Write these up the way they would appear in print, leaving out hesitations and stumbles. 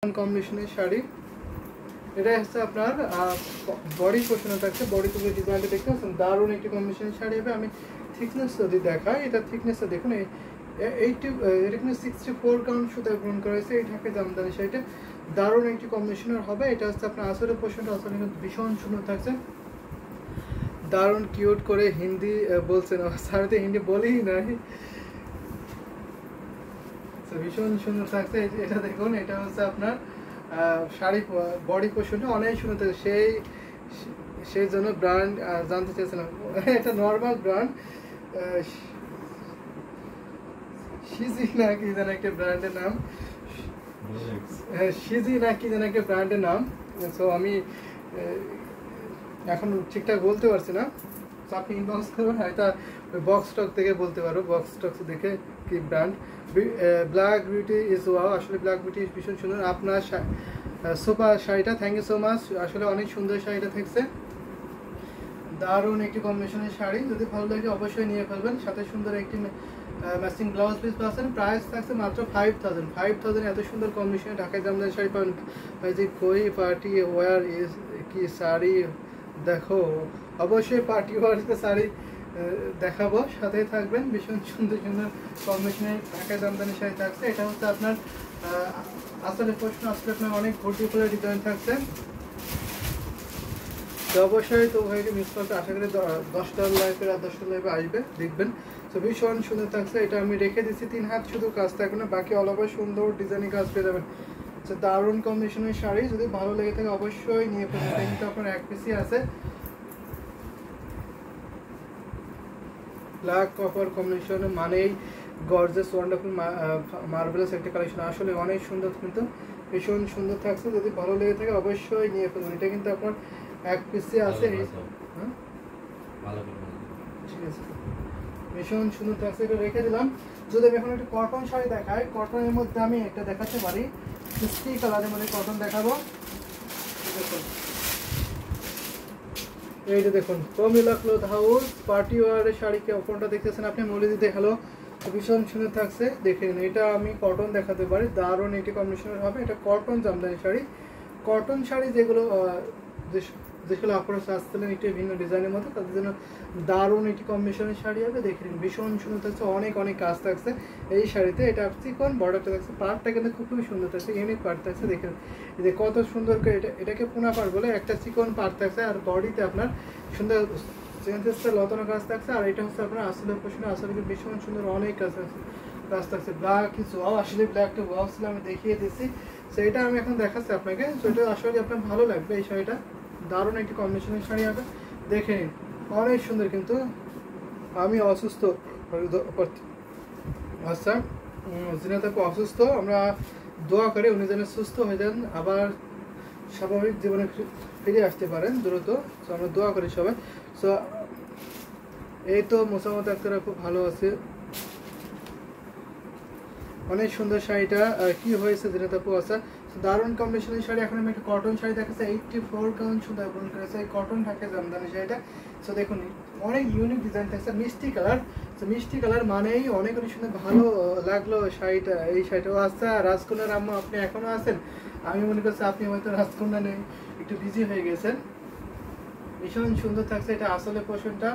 কম্বিনেশনের শাড়ি। এটা হচ্ছে আপনার বডি পোর্শনে থাকছে, বডি থেকে ডিজাইনটা দেখতে পাচ্ছেন, দারুণ একটি কম্বিনেশনের শাড়ি হবে। আমি থিকনেস যদি দেখাই, এটা থিকনেসটা দেখুন, এটা কিন্তু 64 কাউন্ট সুতায় গ্রহণ করা হয়েছে। এই ঢাকে জামদানি শাড়িটা দারুণ একটি কম্বিনেশনের হবে। এটা হচ্ছে আপনার আসলের পোর্শনটা আসলে কিন্তু ভীষণ সুন্দর থাকছে, দারুণ কিউট করে হিন্দি বলছেন, সারিতে হিন্দি বলেই নাই, ভীষণ সুন্দর থাকছে। এটা দেখুন, এটা হচ্ছে আপনার শাড়ি বডি পোর্শনটা অনেক সুন্দর থাকে। সেই জন্য ব্র্যান্ড জানতে চেয়েছিলাম। এটা নর্মাল ব্র্যান্ড, সিজি না কি যেন একটা ব্র্যান্ডের নাম, সিজি না কি যেন একটা ব্র্যান্ডের নাম। সো আমি এখন ঠিকঠাক বলতে পারছি না, তো আপনি ইনবক্স করবেন, হয়তো বক্স স্টক থেকে বলতে পারো, বক্স স্টক দেখে কি brand. Black beauty is wow, আসলে ব্ল্যাক বিউটি ভীষণ সুন্দর। আপনার সুপার শাড়িটা, থ্যাংক ইউ সো মাচ, আসলে অনেক সুন্দর শাড়িটা থাকছে, দারুণ একটি কম্বিনেশনের শাড়ি। যদি ভালো লাগে অবশ্যই নিয়ে ফেলবেন, সাথে সুন্দর একটি ম্যাচিং ব্লাউজ পিস পাচ্ছেন। প্রাইস থাকছে মাত্র 5000। এত সুন্দর কম্বিনেশনে ঢাকায় জামদানি শাড়ি পাবেন। যে কই পার্টি ওয়ার ইজ কি শাড়ি দেখো, অবশ্যই পার্টি ওয়ারতে শাড়ি দেখাবো, সাথে থাকবেন। ভীষণ সুন্দর সুন্দর কম্বিনেশনের ঢাকায় জামদানি শাড়ি থাকছে। এটা হচ্ছে আপনার আসলে প্রশ্ন, আসলে আপনার অনেক ভর্তি করে ডিজাইন থাকছে। তো অবশ্যই তো ভাইকে মিস করতে, আশা করি 10টা লাইভে আর 10টা লাইভে আসবে, দেখবেন। তো ভীষণ সুন্দর থাকছে। এটা আমি রেখে দিচ্ছি 3 হাত শুধু কাজ থাকবে না, বাকি অল ওভার সুন্দর ডিজাইনের কাজ পেয়ে যাবেন। তো দারুণ কম্বিনেশনের শাড়ি, যদি ভালো লেগে থাকে অবশ্যই নিয়ে ফেলবেন। এটা কিন্তু আপনার এক পিসই আছে, ব্ল্যাক কপার কম্বিনেশন মানেই গর্জাস ওয়ান্ডারফুল মার্ভেলাস একটা কালেকশন, আসলে অনেক সুন্দর, কিন্তু ভীষণ সুন্দর থাকছে। যদি ভালো লেগে থাকে অবশ্যই নিয়ে ফেলবেন। এটা কিন্তু আপনার এক পিসে আছে, ঠিক আছে, ভীষণ সুন্দর থাকছে। এটা রেখে দিলাম। যদি আমি এখন একটা কটন শাড়ি দেখাই, কটনের মধ্যে আমি একটা দেখাতে পারি, মিষ্টি কালারের মধ্যে কটন দেখাবো। এই যে দেখুন, প্রমিলা ক্লথ হাউস পার্টি ওয়ারের শাড়িকে ওপরটা দেখতেছেন আপনি, মলিদি দেখালো, ভীষণ সুন্দর থাকছে। দেখে নিন, এটা আমি কটন দেখাতে পারি, দারুণ এটি কম্বিনেশনের হবে। এটা কটন জামদানি শাড়ি। কটন শাড়ি যেগুলো যেগুলো আপনারা চাচ্ছিলেন একটু ভিন্ন ডিজাইনের মধ্যে, তাদের জন্য দারুণ একটি কম্বিনেশনের শাড়ি হবে। দেখে নিন, ভীষণ সুন্দর থাকছে, অনেক অনেক কাজ থাকছে এই শাড়িতে। এটা চিকন বর্ডারটা থাকছে, পার্টটা কিন্তু খুবই সুন্দর থাকছে, ইউনিক পার্ট থাকছে। দেখে যে কত সুন্দর করে, এটাকে পুনা পার্ট বলে, একটা চিকন পার্ট থাকছে, আর বডিতে আপনার সুন্দর সেন্সেসটা লতানো কাজ থাকছে। আর এটা হচ্ছে আপনার আসলে প্রশ্ন, আসলে ভীষণ সুন্দর অনেক কাজ থাকছে। ব্ল্যাক কিছু আসলে ব্ল্যাকটা ওয়াও ছিল, আমি দেখিয়ে দিচ্ছি। সো এটা আমি এখন দেখাচ্ছি আপনাকে। সো এটা আসলে আপনার ভালো লাগবে, এই শাড়িটা দারুণ একটি কম্বিনেশনের শাড়ি হবে। দেখে নিন, অনেক সুন্দর। কিন্তু আমি অসুস্থ, আচ্ছা জিনাত আপু অসুস্থ, আমরা দোয়া করি উনি যেন সুস্থ হয়ে যান, আবার স্বাভাবিক জীবনে ফিরে আসতে পারেন দ্রুত। সো আমরা দোয়া করি সবাই। সো এই তো মোসাম্মদ আক্তার খুব ভালো আছে, অনেক সুন্দর শাড়িটা। কি হয়েছে জিনাত আপু? আচ্ছা, দারুণ কম্বিনেশনের শাড়ি। এখন আমি একটা কটন শাড়ি দেখাচ্ছি, 84 কাউন্ট সুন্দর গ্রহণ করেছে, এই কটন থাকে জামদানি শাড়িটা। সো দেখুন, অনেক ইউনিক ডিজাইন থাকছে, মিষ্টি কালার। তো মিষ্টি কালার মানেই অনেক অনেক সুন্দর, ভালো লাগলো শাড়িটা, এই শাড়িটা। আচ্ছা রাজকন্যার আম্মা আপনি এখনো আছেন? আমি মনে করছি আপনি হয়তো রাজকন্যা নেই, একটু বিজি হয়ে গেছেন। ভীষণ সুন্দর থাকছে। এটা আসলে পোর্শনটা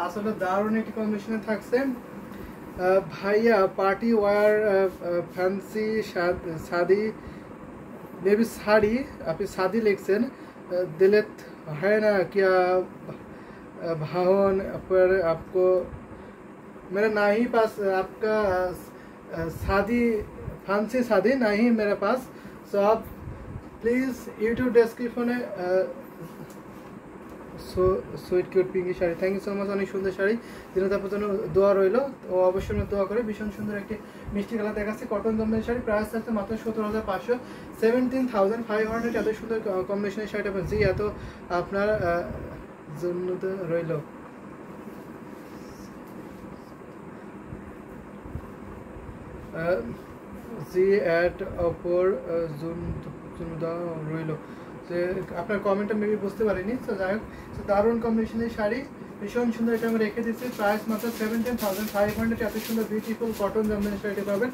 আসলে দারুণ একটি কম্বিনেশনে থাকছে। ভাইয়া পার্টি ওয়ার ফ্যান্সি শাদি बेबी साड़ी, आप शादी लिखছেন, दिलत है ना क्या भावन पर आपको मेरा नहीं पास आपका शादी फैंसी शादी नहीं मेरे पास। सो आप प्लीज़ यूट्यूब डिस्क्रिप्शन में sweet cute Pinky sari, thank you so much, অনেক সুন্দর শাড়ি। দিনে তারপর জন্য দোয়া রইলো, ও অবশ্যই দোয়া করে। ভীষণ সুন্দর একটি মিষ্টি কালার দেখাচ্ছে, কটন জামদানি শাড়ি। প্রাইস থাকছে মাত্র 17,500, 17,500। এত সুন্দর কম্বিনেশনের শাড়িটা জি, এত আপনার জন্য তো রইল। জি অ্যাট অপর জুন রইল, যে আপনার কমেন্টটা মেবি বুঝতে পারিনি। তো যাই হোক, তো দারুণ কম্বিনেশনের শাড়ি, ভীষণ সুন্দর। এটা আমি রেখে দিচ্ছি প্রাইস মাত্র 17,500। এত সুন্দর বিউটিফুল কটন জামদানি শাড়িটি পাবেন।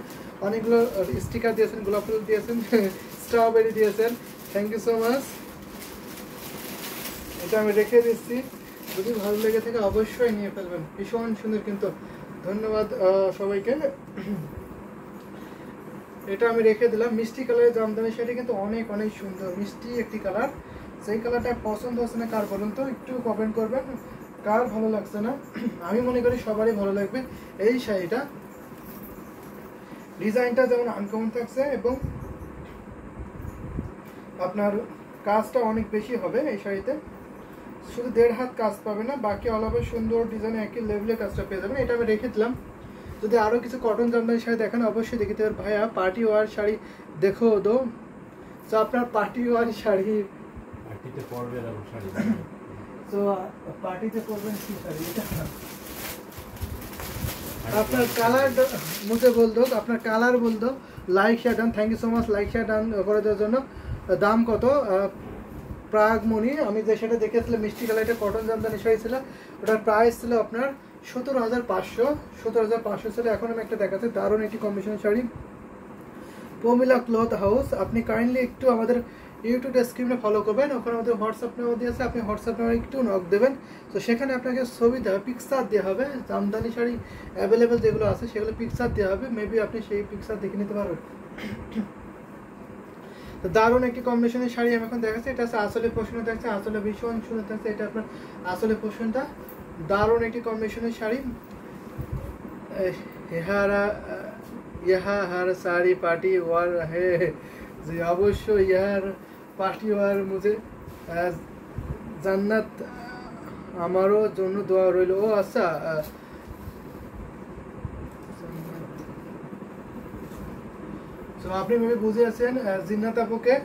অনেকগুলো স্টিকার দিয়েছেন, গোলাপ ফুল দিয়েছেন, স্ট্রবেরি দিয়েছেন, থ্যাংক ইউ সো মাচ। এটা আমি রেখে দিচ্ছি, যদি ভালো লেগে থাকে অবশ্যই নিয়ে ফেলবেন, ভীষণ সুন্দর কিন্তু। ধন্যবাদ সবাইকে। এটা আমি রেখে দিলাম, মিষ্টি কালারের জামদানি শাড়ি কিন্তু অনেক অনেক সুন্দর, মিষ্টি একটি কালার। সেই কালারটা পছন্দ হচ্ছে না কার বলুন তো, একটু কমেন্ট করবেন কার ভালো লাগছে না। আমি মনে করি সবারই ভালো লাগবে এই শাড়িটা। ডিজাইনটা যেমন আনকমন থাকছে এবং আপনার কাজটা অনেক বেশি হবে এই শাড়িতে, শুধু 1.5 হাত কাজ পাবে না, বাকি অল ওভার সুন্দর ডিজাইনে একই লেভেলে কাজটা পেয়ে যাবেন। এটা আমি রেখে দিলাম। যদি আরও কিছু কটন জামদানি শাড়ি দেখেন অবশ্যই দেখিতে পারেন। ভাইয়া পার্টি ওয়ার শাড়ি দেখো দো, তো আপনার পার্টি ওয়ার শাড়ি পার্টিতে পরবে এরকম শাড়ি, তো পার্টিতে পরবেন কি শাড়ি? এটা আপনার কালার মুঝে বল দো, আপনার কালার বল দো। Like share done, thank you so much like share done করে দেওয়ার জন্য। দাম কত? প্রাগমণি, আমি যে সেটা দেখেছিলাম মিষ্টি কালারটা কটন জামদানি শাড়ি ছিল, ওটার প্রাইস ছিল আপনার 17,500। 17,500 ছিল। এখন আমি একটা দেখাচ্ছি দারুণ একটি কম্বিনেশনের শাড়ি, প্রমিলা ক্লথ হাউস। আপনি কাইন্ডলি একটু আমাদের ইউটিউব স্ক্রিনে ফলো করবেন, ওখানে আমাদের হোয়াটসঅ্যাপ নাম্বার দিয়ে আছে, আপনি হোয়াটসঅ্যাপ নাম্বার একটু নক দেবেন। তো সেখানে আপনাকে ছবি দেওয়া পিকচার দেওয়া হবে, জামদানি শাড়ি অ্যাভেলেবেল যেগুলো আছে সেগুলো পিকচার দেওয়া হবে, মেবি আপনি সেই পিকচার দেখে নিতে পারবেন। তো দারুণ একটি কম্বিনেশনের শাড়ি আমি এখন দেখাচ্ছি। এটা আছে আসলে পোষণে থাকছে, আসলে ভীষণ সুন্দর থাকছে। এটা আপনার আসলে পোষণটা দারুণ একটি কম্বিনেশনের শাড়ি। ইহা হার শাড়ি পার্টি ওয়ার হে, যে অবশ্যই ইহার পার্টি ওয়ার মুঝে জান্নাত আমারও জন্য দোয়া রইল। ও আচ্ছা, তো আপনি মেবি বুঝে আছেন জিন্নাত আপুকে,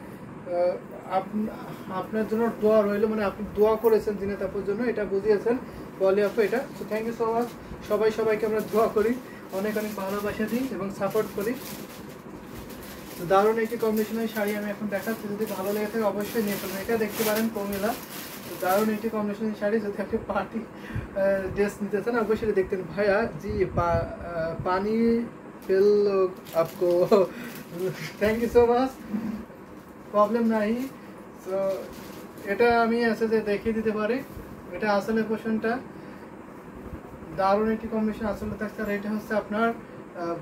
আপনার জন্য দোয়া রইল, মানে আপনি দোয়া করেছেন জিন্নাত আপুর জন্য, এটা বুঝিয়েছেন বলে আপু এটা। তো থ্যাংক ইউ সো মাচ। সবাইকে আমরা দোয়া করি, অনেক অনেক ভালোবাসা দিই এবং সাপোর্ট করি। তো দারুণ একটি কম্বিনেশনের শাড়ি আমি এখন দেখাচ্ছি, যদি ভালো লেগে থাকে অবশ্যই নিয়ে ফেলবেন। এটা দেখতে পারেন প্রমিলা, দারুণ একটি কম্বিনেশনের শাড়ি। যদি আপনি পার্টি ড্রেস নিতে চান অবশ্যই দেখতেন। ভাইয়া জি পানি ফেল আপকো, thank you so much, problem নাই। তো এটা আমি আছে যে দেখিয়ে দিতে পারি, এটা আসলে পোর্শনটা দারুণ একটি কম্বিনেশন আসলে থাকছে। আর এটা হচ্ছে আপনার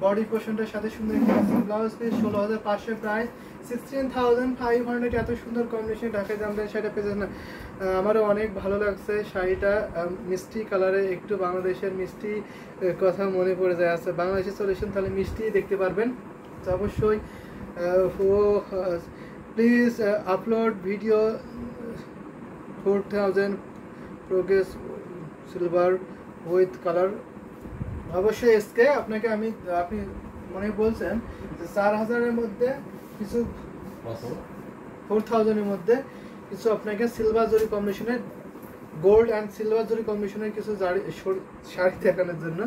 বডি পোর্শনটার সাথে সুন্দর একটি ব্লাউজ পিস, 16,500 প্রাইস, 16,500। এত সুন্দর কম্বিনেশন ঢাকায় জামদানি শাড়িটা পেয়েছেন না, আমারও অনেক ভালো লাগছে শাড়িটা। মিষ্টি কালারে একটু বাংলাদেশের মিষ্টি কথা মনে পড়ে যায়। আছে বাংলাদেশের সলিউশন, তাহলে মিষ্টি দেখতে পারবেন। তো অবশ্যই please upload video 4,000 progress silver with colour. অবশ্যই এসকে আপনাকে আপনি মনে বলছেন যে 4,000-এর মধ্যে কিছু, 4,000-এর মধ্যে কিছু আপনাকে সিলভার জরি কম্বিনেশনের, গোল্ড অ্যান্ড সিলভার জরি কম্বিনেশনের কিছু শাড়ি দেখানোর জন্য।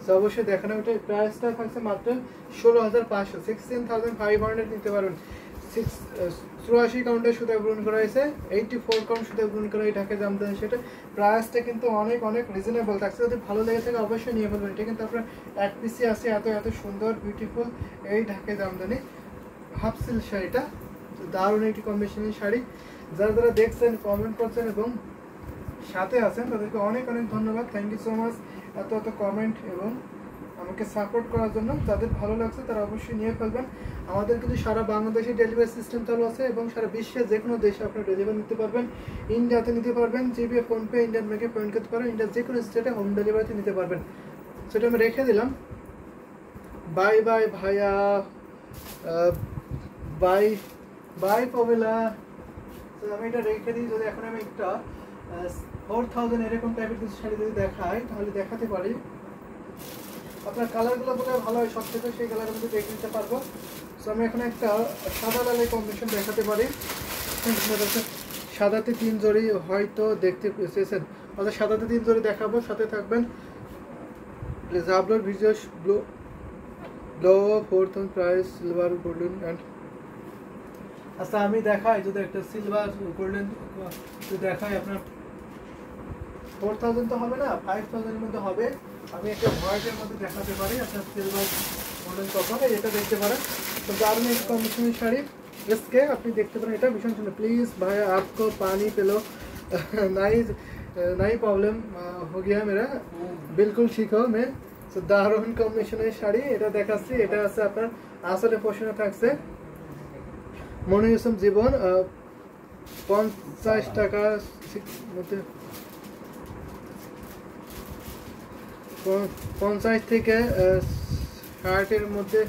তো অবশ্যই দেখানো, ওটা প্রাইসটা থাকছে মাত্র 16,500, 16,500 নিতে পারবেন। 84 কাউন্টের সুতা গ্রহণ করা হয়েছে, 84 কাউন্ট সুতা গ্রহণ করা এই ঢাকায় জামদানি, সেটা প্রাইসটা কিন্তু অনেক অনেক রিজনেবল থাকছে। যদি ভালো লেগে থাকে অবশ্যই নিয়ে ফেলবেন। এটা কিন্তু আপনার এক পিসি আছে, এত সুন্দর বিউটিফুল এই ঢাকায় জামদানি হাফ সিল্ক শাড়িটা। দারুণ একটি কম্বিনেশনের শাড়ি। যারা দেখছেন, কমেন্ট করছেন এবং সাথে আছেন তাদেরকে অনেক অনেক ধন্যবাদ, থ্যাংক ইউ সো মাচ এত কমেন্ট এবং আমাকে সাপোর্ট করার জন্য। যাদের ভালো লাগছে তারা অবশ্যই নিয়ে ফেলবেন। আমাদের কিন্তু সারা বাংলাদেশে ডেলিভারি সিস্টেম চালু আছে এবং সারা বিশ্বের যে কোনো দেশে আপনার ডেলিভারি নিতে পারবেন। ইন্ডিয়াতে নিতে পারবেন, জিপে ফোনপে ইন্ডিয়ান ব্যাংকে পেমেন্ট করতে পারেন, ইন্ডিয়ার যে কোনো স্টেটে হোম ডেলিভারিতে নিতে পারবেন। সেটা আমি রেখে দিলাম। বাই বাই ভাইয়া, বাই প্রমিলা। তো আমি এটা রেখে দিই। যদি এখন আমি একটা 4,000 এরকম টাইপের কিছু শাড়ি যদি দেখাই তাহলে দেখাতে পারি। আপনার কালারগুলো বলে ভালো হয়, সব থেকে সেই কালারের মধ্যে দেখে নিতে পারবো। সো আমি এখন একটা সাদা লালের কম্বিনেশন দেখাতে পারি। সাদাতে 3 জড়ি হয়তো দেখতে চেয়েছেন, অর্থাৎ সাদাতে 3 জড়ি দেখাবো, সাথে থাকবেন please upload video low 4000 price silver golden and আচ্ছা আমি দেখাই যদি একটা সিলভার গোল্ডেন দেখাই আপনার 4000 তো হবে না 5000 এর মধ্যে হবে আমি একটা হোয়াইটের মধ্যে দেখাতে পারি আপনার সিলভার গোল্ডেন কপার এটা দেখতে পারেন তো দারুণ एक कॉम्बिनेशन শাড়ি इसके আপনি দেখতে পারেন এটা ভীষণ সুন্দর प्लीज भाई आपको पानी पिलो नहीं प्रॉब्लम हो गया मेरा बिल्कुल ठीक हो मैं তো দারুণ কম্বিনেশনের শাড়ি এটা দেখাচ্ছি এটা আছে আপনার আসলে পোষণে থাকছে মনিরুসম জীবন 50 টাকা মধ্যে 50 থেকে 60 এর মধ্যে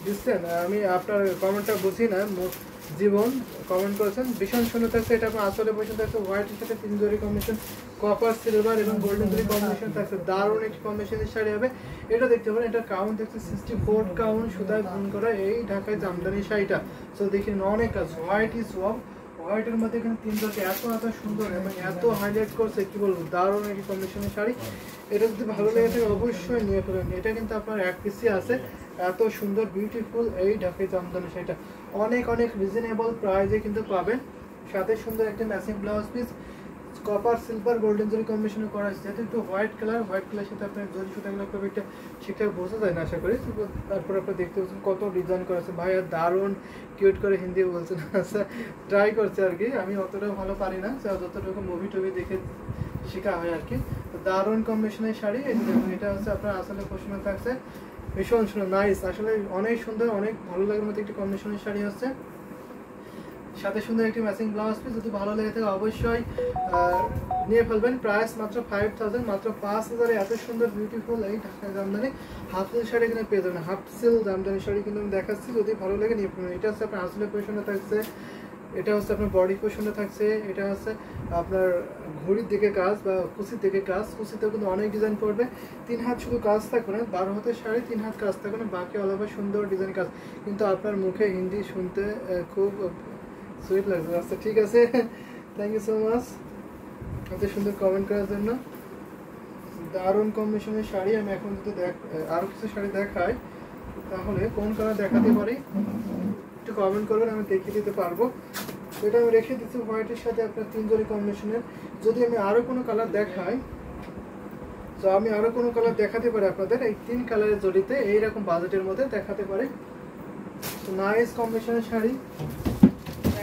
দিচ্ছেন আমি আপনার কমেন্টটা বুঝি না জীবন কমেন্ট করেছেন ভীষণ সুন্দর থাকছে এটা আপনার আসলে পছন্দ থাকছে হোয়াইটের সাথে 3 জরি কম্বিনেশন কপার সিলভার এবং গোল্ডেন জরি কম্বিনেশন থাকছে দারুণ একটি কম্বিনেশনের শাড়ি হবে এটা দেখতে পারেন এটা কাউন্ট দেখছে 64 কাউন্ট সুতায় বুন করা এই ঢাকায় জামদানি শাড়িটা সো দেখেন অনেক কাজ হোয়াইট ইজ ওয়াব হোয়াইটের মধ্যে এখানে 3 জরি এত সুন্দর এবং এত হাইলাইট করছে কি বলবো দারুণ একটি কম্বিনেশনের শাড়ি এটা যদি ভালো লেগে থাকে অবশ্যই নিয়ে ফেলবেন এটা কিন্তু আপনার এক পিসি আছে এত সুন্দর বিউটিফুল এই ঢাকাই জামদানি শাড়িটা অনেক রিজনেবল প্রাইসে কিন্তু পাবেন সাথে সুন্দর একটা matching blouse piece copper silver golden জরি কম্বিনেশন করা আছে যেহেতু একটু হোয়াইট কালার সাথে আপনার জরি সুতাগুলো খুব একটা ঠিকঠাক বোঝা যায় না আশা করি তারপর আপনি দেখতে পাচ্ছেন কত ডিজাইন করা আছে ভাইয়া দারুণ কিউট করে হিন্দি বলছেন আচ্ছা ট্রাই করছে আর কি আমি অতটা ভালো পারি না যতটুকু মুভি টুভি দেখে শেখা হয় আর কি দারুণ কম্বিনেশনের শাড়ি এটা হচ্ছে আপনার আসলে পোষণে থাকছে ভীষণ সুন্দর নাইস আসলে অনেক সুন্দর অনেক ভালো লাগার মতো একটি কম্বিনেশনের শাড়ি হচ্ছে সাথে সুন্দর একটি ম্যাচিং ব্লাউজ পিস যদি ভালো লেগে থাকে অবশ্যই নিয়ে ফেলবেন প্রাইস মাত্র 5000 মাত্র 5000 এত সুন্দর বিউটিফুল এই ঢাকা জামদানি হাফ সিল শাড়ি কিনে পেয়ে যাবেন হাফ সিল জামদানি শাড়ি কিন্তু আমি দেখাচ্ছি যদি ভালো লাগে নিয়ে ফেলবেন এটা হচ্ছে আপনার আসলে পোষণে থাকছে এটা হচ্ছে আপনার বডি পোষণে থাকছে এটা হচ্ছে আপনার ঘড়ির দিকে কাজ বা কুচির দিকে কাজ কুচিতেও কিন্তু অনেক ডিজাইন পড়বে 3 হাত শুধু কাজ থাকবে না 12 হাতের শাড়ি 3 হাত কাজ থাকবে না বাকি অল ওভার সুন্দর ডিজাইন কাজ কিন্তু আপনার মুখে হিন্দি শুনতে খুব সুইট লাগছে আচ্ছা ঠিক আছে থ্যাংক ইউ সো মাচ এত সুন্দর কমেন্ট করার জন্য দারুণ কম্বিনেশনের শাড়ি আমি এখন যদি আরও কিছু শাড়ি দেখাই তাহলে কোন কালার দেখাতে পারি একটু কমেন্ট করবেন আমি দেখিয়ে দিতে পারবো এটা আমি রেখে দিচ্ছি হোয়াইটের সাথে আপনার 3 জরি কম্বিনেশনের যদি আমি আরও কোনো কালার দেখাই তো আমি আরও কোনো কালার দেখাতে পারি আপনাদের এই 3 কালারের জড়িতে এইরকম বাজেটের মধ্যে দেখাতে পারি তো নাইস কম্বিনেশনের শাড়ি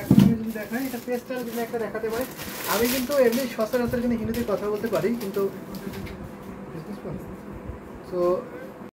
এখন আমি যদি দেখাই এটা পেস্টাল যদি একটা দেখাতে পারি আমি কিন্তু এমনি সচরাচর কিন্তু হিন্দিতে কথা বলতে পারি কিন্তু তো